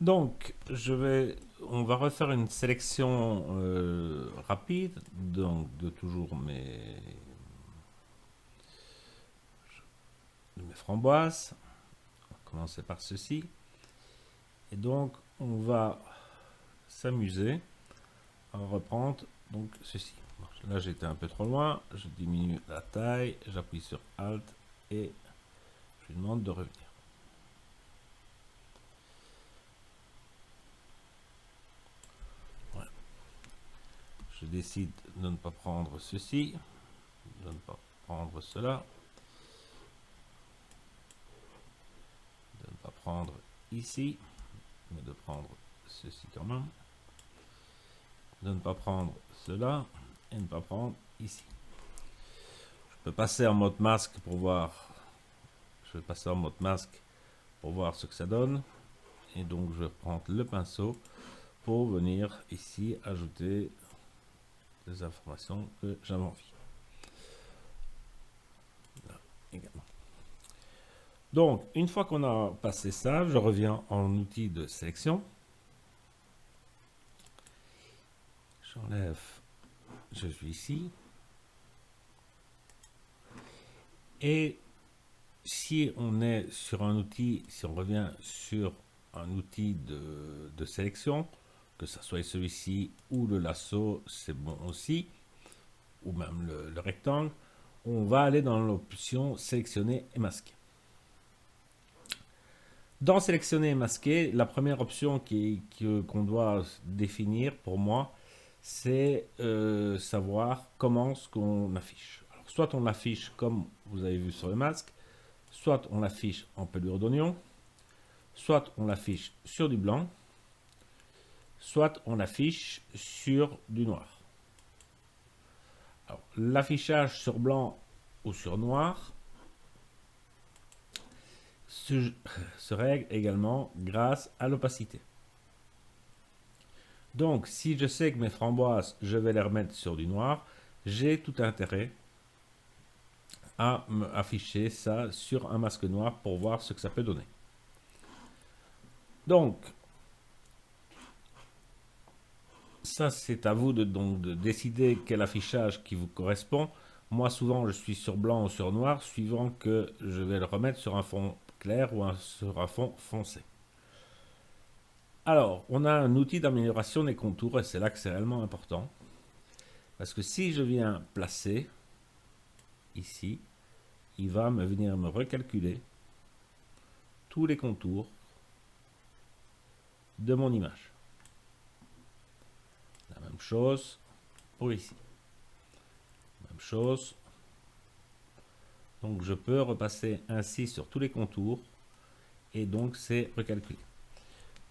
Donc, on va refaire une sélection rapide donc, de mes framboises. On va commencer par ceci. Et donc, on va s'amuser à reprendre donc ceci. Là, j'étais un peu trop loin. Je diminue la taille. J'appuie sur Alt et je lui demande de revenir. Voilà. Je décide de ne pas prendre ceci, de ne pas prendre cela, de ne pas prendre ici, mais de prendre ceci quand même, de ne pas prendre cela et ne pas prendre ici. Je peux passer en mode masque pour voir. Je vais passer en mode masque pour voir ce que ça donne. Et donc je vais prendre le pinceau pour venir ici ajouter des informations que j'avais envie. Là, également. Donc, une fois qu'on a passé ça, je reviens en outil de sélection. J'enlève, je suis ici. Et si on est sur un outil, si on revient sur un outil de sélection, que ce soit celui-ci ou le lasso, c'est bon aussi, ou même le rectangle, on va aller dans l'option sélectionner et masquer. Dans sélectionner et masquer, la première option qu'on doit définir pour moi, c'est savoir comment ce qu'on affiche. Alors, soit on l'affiche comme vous avez vu sur le masque, soit on l'affiche en pelure d'oignon, soit on l'affiche sur du blanc, soit on l'affiche sur du noir. Alors, l'affichage sur blanc ou sur noir se règle également grâce à l'opacité. Donc, si je sais que mes framboises, je vais les remettre sur du noir, j'ai tout intérêt à afficher ça sur un masque noir pour voir ce que ça peut donner. Donc, ça c'est à vous de décider quel affichage qui vous correspond. Moi souvent je suis sur blanc ou sur noir, suivant que je vais le remettre sur un fond clair ou sur un fond foncé. Alors, on a un outil d'amélioration des contours et c'est là que c'est réellement important. Parce que si je viens placer ici, il va venir me recalculer tous les contours de mon image. La même chose pour ici. Même chose. Donc je peux repasser ainsi sur tous les contours et donc c'est recalculé.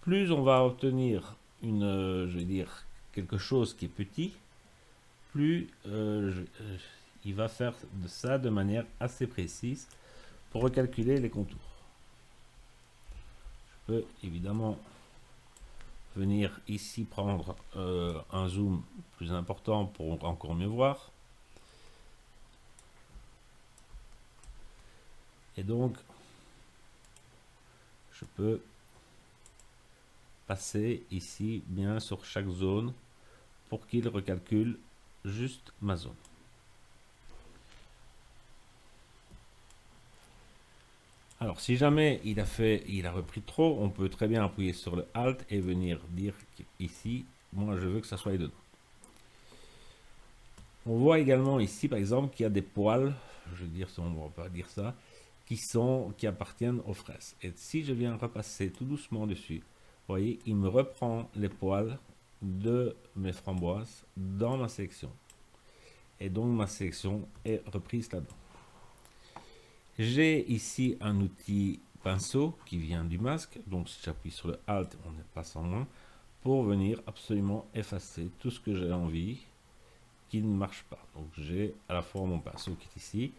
Plus on va obtenir je vais dire quelque chose qui est petit, plus il va faire de ça de manière assez précise pour recalculer les contours. Je peux évidemment venir ici prendre un zoom plus important pour encore mieux voir. Et donc, je peux passer ici bien sur chaque zone pour qu'il recalcule juste ma zone. Alors, si jamais il a repris trop, on peut très bien appuyer sur le Alt et venir dire ici, moi je veux que ça soit dedans. On voit également ici, par exemple, qu'il y a des poils, je veux dire, on ne va pas dire ça, qui appartiennent aux fraises. Et si je viens repasser tout doucement dessus, vous voyez, il me reprend les poils de mes framboises dans ma sélection. Et donc ma sélection est reprise là-dedans. J'ai ici un outil pinceau qui vient du masque. Donc si j'appuie sur le Alt, on passe en main pour venir absolument effacer tout ce que j'ai envie qui ne marche pas. Donc j'ai à la fois mon pinceau qui est ici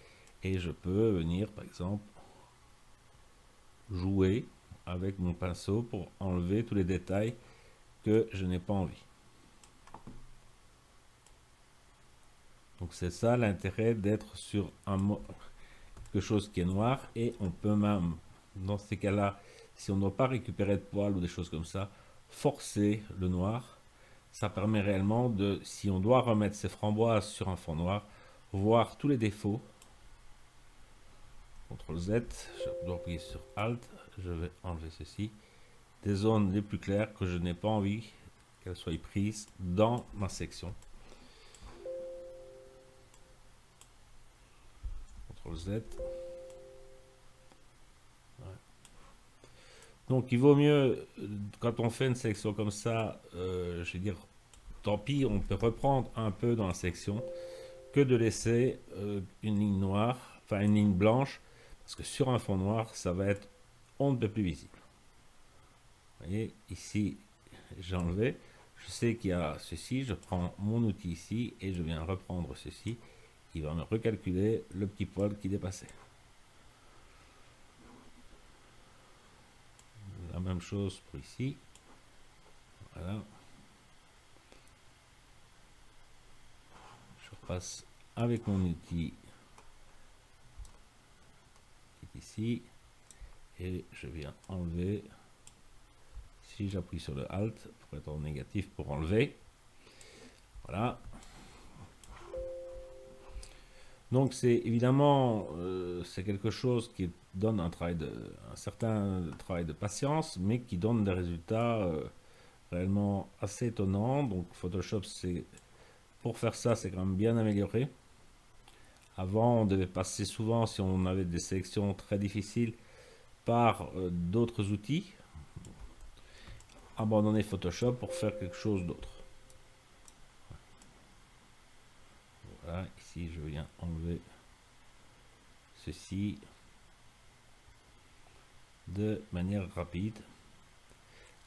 et je peux venir par exemple jouer avec mon pinceau pour enlever tous les détails que je n'ai pas envie. Donc c'est ça l'intérêt d'être sur quelque chose qui est noir, et on peut même, dans ces cas-là, si on ne doit pas récupérer de poils ou des choses comme ça, forcer le noir. Ça permet réellement de, si on doit remettre ces framboises sur un fond noir, voir tous les défauts. CTRL Z, je dois appuyer sur Alt, je vais enlever ceci. Des zones les plus claires que je n'ai pas envie qu'elles soient prises dans ma section. CTRL Z. Ouais. Donc il vaut mieux, quand on fait une section comme ça, je vais dire, tant pis, on peut reprendre un peu dans la section, que de laisser une ligne noire, enfin une ligne blanche, parce que sur un fond noir, ça va être on ne peut plus visible. Vous voyez, ici, j'ai enlevé. Je sais qu'il y a ceci, je prends mon outil ici et je viens reprendre ceci. Il va me recalculer le petit poil qui dépassait. La même chose pour ici. Voilà. Je repasse avec mon outil qui est ici et je viens enlever. Si j'appuie sur le Alt pour être en négatif pour enlever. Voilà. Donc c'est évidemment c'est quelque chose qui donne un certain travail de patience, mais qui donne des résultats réellement assez étonnants. Donc Photoshop, c'est pour faire ça, c'est quand même bien amélioré. Avant, on devait passer souvent, si on avait des sélections très difficiles, par d'autres outils. Abandonner Photoshop pour faire quelque chose d'autre. Voilà, ici je viens enlever ceci de manière rapide.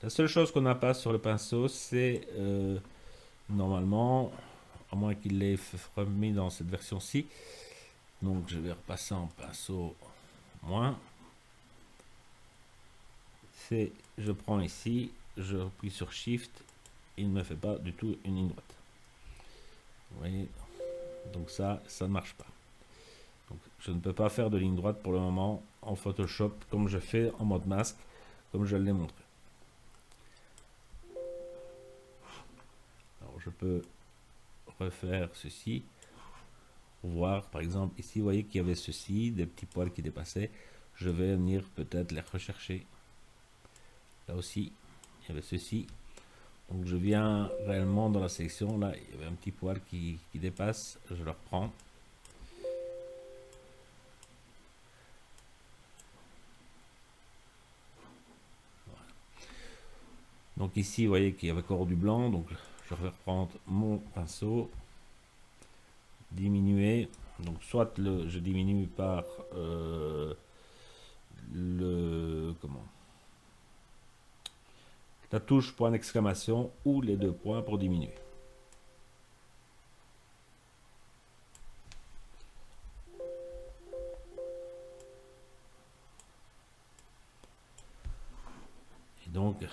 La seule chose qu'on n'a pas sur le pinceau, c'est normalement, à moins qu'il l'ait remis dans cette version-ci, donc je vais repasser en pinceau moins. C'est, je prends ici, je appuie sur Shift, il ne me fait pas du tout une ligne droite. Vous voyez, donc ça ne marche pas. Donc, je ne peux pas faire de ligne droite pour le moment en Photoshop comme je fais en mode masque, comme je l'ai montré. Alors je peux refaire ceci pour voir, par exemple, ici vous voyez qu'il y avait ceci, des petits poils qui dépassaient. Je vais venir peut-être les rechercher. Là aussi, il y avait ceci. Donc je viens réellement dans la sélection, là il y avait un petit poil qui dépasse, je le reprends. Voilà. Donc ici vous voyez qu'il y avait encore du blanc, donc je vais reprendre mon pinceau, diminuer, donc soit je diminue par la touche point d'exclamation ou les deux points pour diminuer. Et donc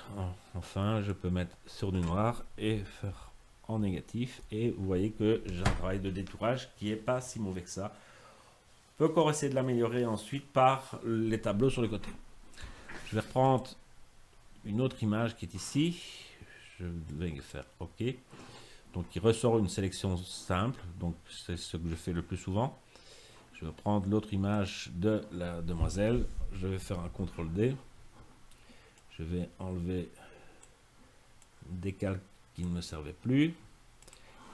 enfin je peux mettre sur du noir et faire en négatif et vous voyez que j'ai un travail de détourage qui est pas si mauvais que ça. On peut encore essayer de l'améliorer ensuite par les tableaux sur les côtés. Je vais reprendre une autre image qui est ici. Je vais faire OK. Donc il ressort une sélection simple, donc c'est ce que je fais le plus souvent. Je vais prendre l'autre image de la demoiselle, je vais faire un CTRL D. Je vais enlever des calques qui ne me servaient plus.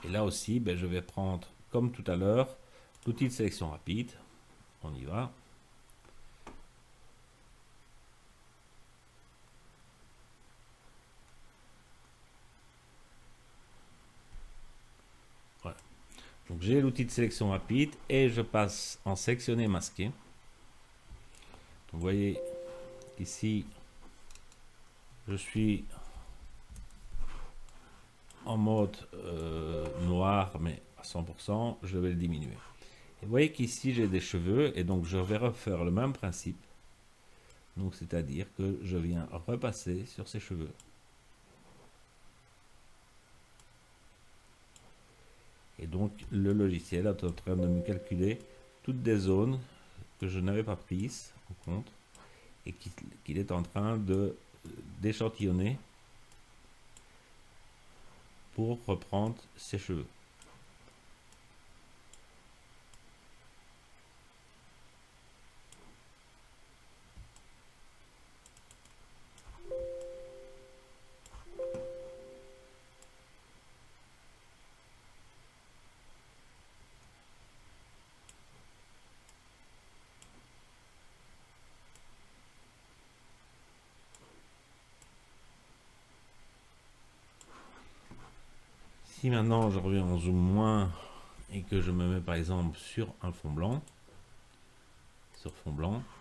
Et là aussi, ben, je vais prendre, comme tout à l'heure, l'outil de sélection rapide. On y va. Voilà. Donc j'ai l'outil de sélection rapide et je passe en sélectionner masqué. Donc, vous voyez ici, je suis en mode noir, mais à 100%, je vais le diminuer. Et vous voyez qu'ici j'ai des cheveux et donc je vais refaire le même principe. Donc c'est-à-dire que je viens repasser sur ces cheveux. Et donc le logiciel est en train de me calculer toutes des zones que je n'avais pas prises en compte. et qu'il est en train d'échantillonner pour reprendre ses cheveux. Si maintenant je reviens en zoom moins et que je me mets par exemple sur un fond blanc,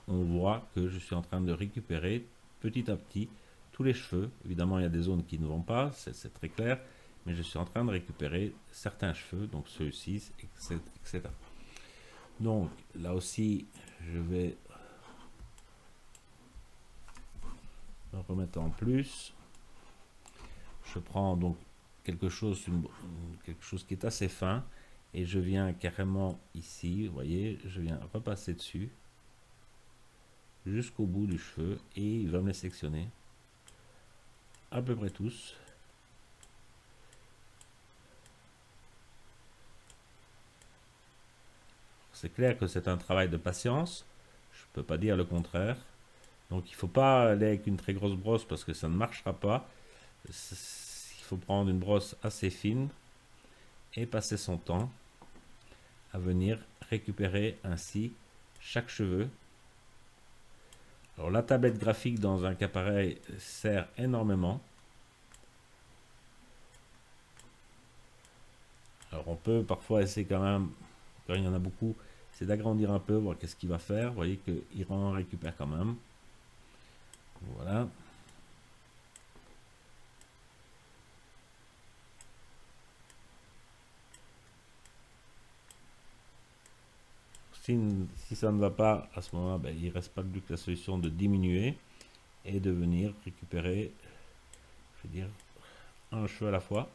on voit que je suis en train de récupérer petit à petit tous les cheveux. Évidemment, il y a des zones qui ne vont pas, c'est très clair, mais je suis en train de récupérer certains cheveux, donc ceux-ci, etc. Donc là aussi, je vais me remettre en plus. Je prends donc quelque chose qui est assez fin et je viens carrément ici, vous voyez, je viens repasser dessus jusqu'au bout du cheveu et il va me les sélectionner à peu près tous. C'est clair que c'est un travail de patience, je ne peux pas dire le contraire. Donc il ne faut pas aller avec une très grosse brosse parce que ça ne marchera pas. Il faut prendre une brosse assez fine et passer son temps à venir récupérer ainsi chaque cheveu. Alors la tablette graphique dans un cas pareil sert énormément. Alors on peut parfois essayer quand même, quand il y en a beaucoup, c'est d'agrandir un peu, voir qu'est-ce qu'il va faire. Vous voyez qu'il en récupère quand même. Voilà. Si ça ne va pas, à ce moment-là, il ne reste pas plus que la solution de diminuer et de venir récupérer, je veux dire, un cheveu à la fois.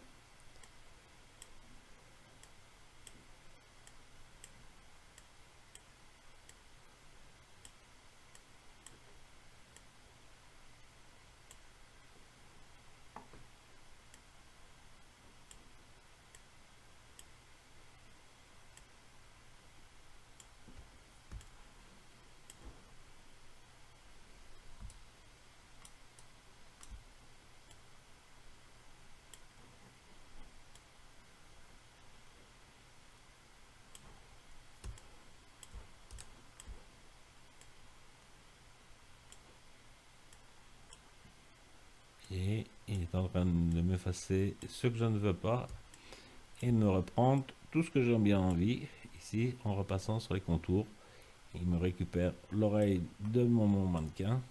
Et il est en train de m'effacer ce que je ne veux pas et de me reprendre tout ce que j'ai bien envie ici en repassant sur les contours. Il me récupère l'oreille de mon mannequin,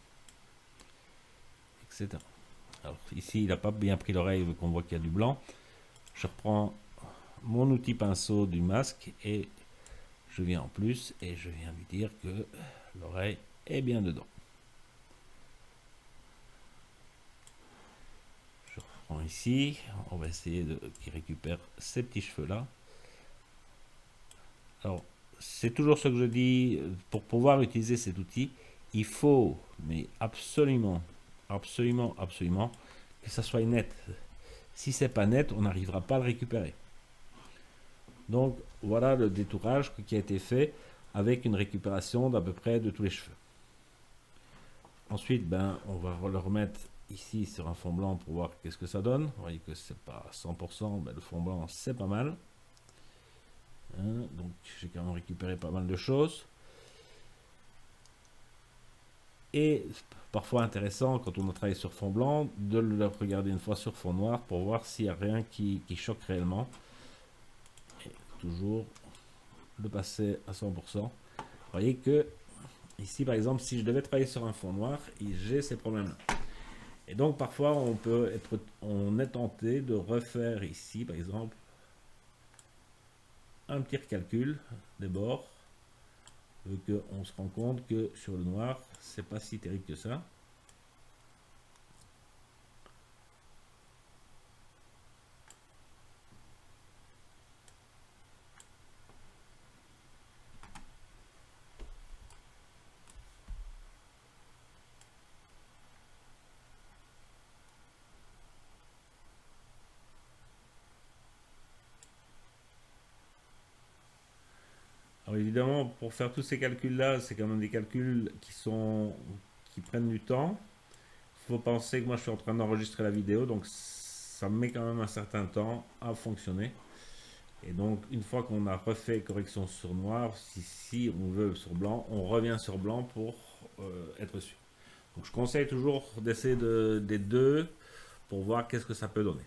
etc. Alors ici il n'a pas bien pris l'oreille vu qu'on voit qu'il y a du blanc. Je reprends mon outil pinceau du masque et je viens en plus et je viens lui dire que l'oreille est bien dedans. Je reprends ici, on va essayer qu'il récupère ces petits cheveux là. Alors c'est toujours ce que je dis, pour pouvoir utiliser cet outil, il faut, mais absolument, que ça soit net. Si c'est pas net, on n'arrivera pas à le récupérer. Donc voilà le détourage qui a été fait avec une récupération d'à peu près de tous les cheveux. Ensuite, on va le remettre ici sur un fond blanc pour voir qu'est-ce que ça donne. Vous voyez que c'est pas 100%, le fond blanc c'est pas mal. Donc j'ai quand même récupéré pas mal de choses. Et parfois intéressant quand on travaille sur fond blanc de le regarder une fois sur fond noir pour voir s'il n'y a rien qui choque réellement. Et toujours le passer à 100%. Vous voyez que ici par exemple si je devais travailler sur un fond noir, j'ai ces problèmes là. Et donc parfois on est tenté de refaire ici par exemple un petit recalcul des bords, vu qu'on se rend compte que sur le noir c'est pas si terrible que ça. évidemment, pour faire tous ces calculs-là, c'est quand même des calculs qui prennent du temps. Il faut penser que moi, je suis en train d'enregistrer la vidéo, donc ça met quand même un certain temps à fonctionner. Et donc, une fois qu'on a refait correction sur noir, si on veut sur blanc, on revient sur blanc pour être sûr. Donc, je conseille toujours d'essayer des deux pour voir qu'est-ce que ça peut donner.